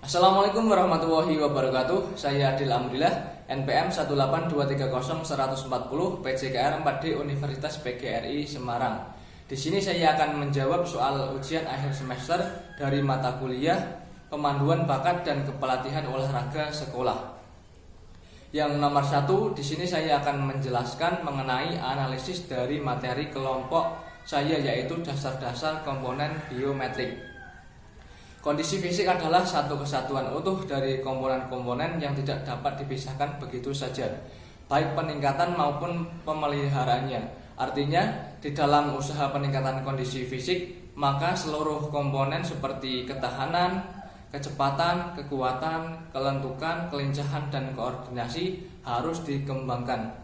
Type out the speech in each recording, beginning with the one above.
Assalamualaikum warahmatullahi wabarakatuh. Saya Adil Amrillah, NPM 18230-140 PJKR 4D Universitas PGRI Semarang. Di sini saya akan menjawab soal ujian akhir semester dari mata kuliah Pemanduan Bakat dan Kepelatihan Olahraga Sekolah. Yang nomor 1, di sini saya akan menjelaskan mengenai analisis dari materi kelompok saya, yaitu dasar-dasar komponen biometrik. Kondisi fisik adalah satu kesatuan utuh dari komponen-komponen yang tidak dapat dipisahkan begitu saja, baik peningkatan maupun pemeliharaannya. Artinya, di dalam usaha peningkatan kondisi fisik, maka seluruh komponen seperti ketahanan, kecepatan, kekuatan, kelentukan, kelincahan, dan koordinasi harus dikembangkan.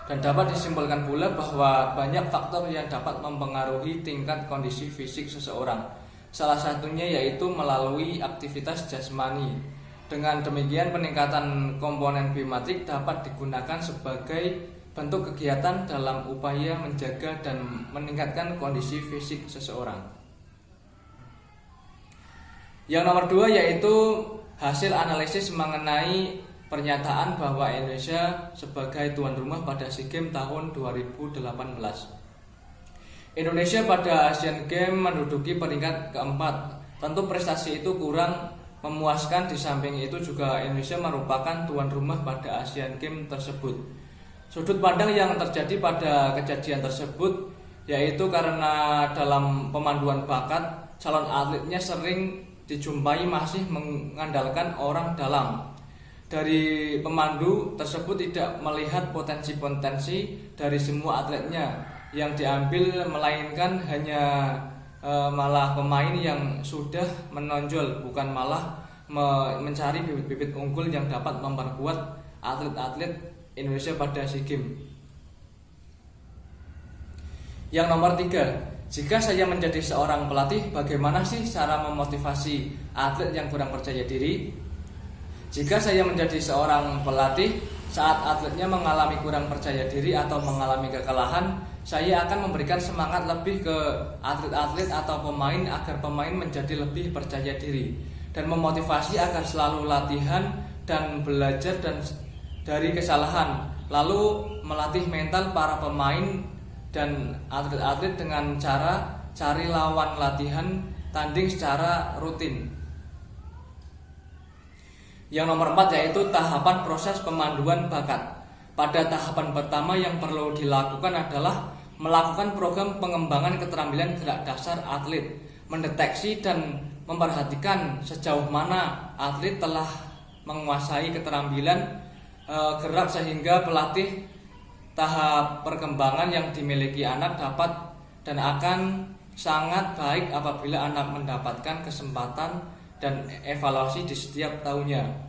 Dan dapat disimpulkan pula bahwa banyak faktor yang dapat mempengaruhi tingkat kondisi fisik seseorang. Salah satunya yaitu melalui aktivitas jasmani. Dengan demikian, peningkatan komponen biometrik dapat digunakan sebagai bentuk kegiatan dalam upaya menjaga dan meningkatkan kondisi fisik seseorang. Yang nomor 2 yaitu hasil analisis mengenai pernyataan bahwa Indonesia sebagai tuan rumah pada SEA Games tahun 2018. Indonesia pada Asian Games menduduki peringkat keempat. Tentu prestasi itu kurang memuaskan, di samping itu juga Indonesia merupakan tuan rumah pada Asian Games tersebut. Sudut pandang yang terjadi pada kejadian tersebut yaitu karena dalam pemanduan bakat, calon atletnya sering dijumpai masih mengandalkan orang dalam. Dari pemandu tersebut tidak melihat potensi-potensi dari semua atletnya yang diambil, melainkan hanya malah pemain yang sudah menonjol, bukan malah mencari bibit-bibit unggul yang dapat memperkuat atlet-atlet Indonesia pada SEA Games. Yang nomor 3, jika saya menjadi seorang pelatih, bagaimana sih cara memotivasi atlet yang kurang percaya diri? Jika saya menjadi seorang pelatih, saat atletnya mengalami kurang percaya diri atau mengalami kekalahan, saya akan memberikan semangat lebih ke atlet-atlet atau pemain agar pemain menjadi lebih percaya diri dan memotivasi agar selalu latihan dan belajar dari kesalahan, lalu melatih mental para pemain dan atlet-atlet dengan cara cari lawan latihan tanding secara rutin. Yang nomor 4 yaitu tahapan proses pemanduan bakat. Pada tahapan pertama yang perlu dilakukan adalah melakukan program pengembangan keterampilan gerak dasar atlet, mendeteksi dan memperhatikan sejauh mana atlet telah menguasai keterampilan gerak sehingga pelatih tahap perkembangan yang dimiliki anak dapat dan akan sangat baik apabila anak mendapatkan kesempatan dan evaluasi di setiap tahunnya.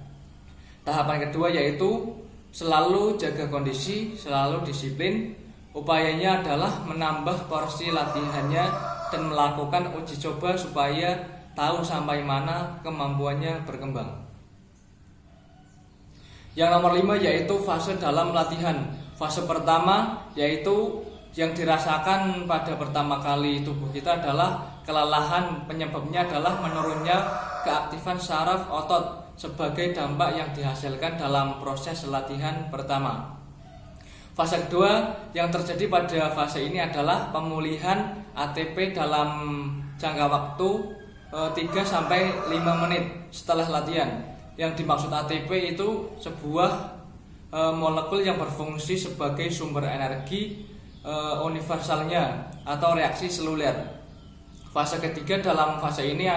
Tahapan kedua yaitu selalu jaga kondisi, selalu disiplin. Upayanya adalah menambah porsi latihannya dan melakukan uji coba supaya tahu sampai mana kemampuannya berkembang. Yang nomor 5 yaitu fase dalam latihan. Fase pertama yaitu yang dirasakan pada pertama kali tubuh kita adalah kelelahan. Penyebabnya adalah menurunnya keaktifan saraf otot sebagai dampak yang dihasilkan dalam proses latihan pertama. Fase kedua yang terjadi pada fase ini adalah pemulihan ATP dalam jangka waktu 3-5 menit setelah latihan. Yang dimaksud ATP itu sebuah molekul yang berfungsi sebagai sumber energi universalnya atau reaksi seluler. Fase ketiga dalam fase ini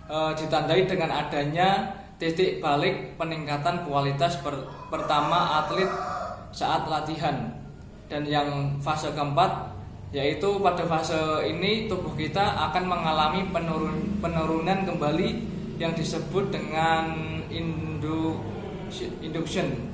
ditandai dengan adanya titik balik peningkatan kualitas pertama atlet saat latihan. Dan yang fase keempat yaitu pada fase ini tubuh kita akan mengalami penurunan kembali yang disebut dengan induction.